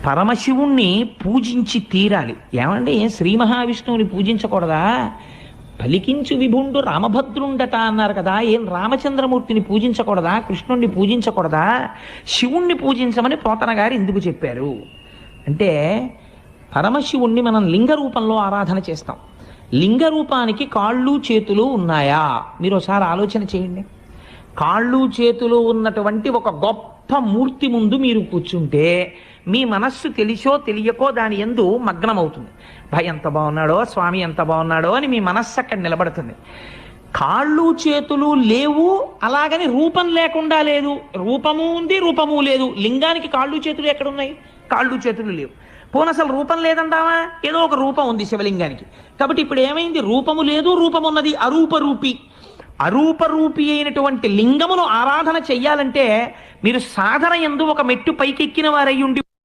పరమశివుణ్ణి పూజించి తీరాలి. ఏమండి, శ్రీ మహావిష్ణువుని పూజించకూడదా? పలికించు విభుండు రామభద్రుండట అన్నారు కదా, ఏం రామచంద్రమూర్తిని పూజించకూడదా? కృష్ణుణ్ణి పూజించకూడదా? శివుణ్ణి పూజించమని పోతన గారు ఎందుకు చెప్పారు అంటే, పరమశివుణ్ణి మనం లింగ రూపంలో ఆరాధన చేస్తాం. లింగ రూపానికి కాళ్ళు చేతులు ఉన్నాయా? మీరు ఒకసారి ఆలోచన చేయండి. కాళ్ళు చేతులు ఉన్నటువంటి ఒక గొప్ప మూర్తి ముందు మీరు కూర్చుంటే మీ మనస్సు తెలిసో తెలియకో దాని యందు మగ్నమవుతుంది. భయ ఎంత బాగున్నాడో, స్వామి ఎంత బాగున్నాడో అని మీ మనస్సు అక్కడ నిలబడుతుంది. కాళ్ళు చేతులు లేవు, అలాగని రూపం లేకుండా లేదు. రూపము ఉంది, రూపము లేదు. లింగానికి కాళ్ళు చేతులు ఎక్కడున్నాయి? కాళ్ళు చేతులు లేవు. పోనీ అసలు రూపం లేదంటావా? ఏదో ఒక రూపం ఉంది శివలింగానికి. కాబట్టి ఇప్పుడు ఏమైంది? రూపము లేదు, రూపం ఉన్నది. అరూపరూపి. అరూపరూపి అయినటువంటి లింగమును ఆరాధన చెయ్యాలంటే మీరు సాధన యందు ఒక మెట్టు పైకెక్కిన వారై ఉండి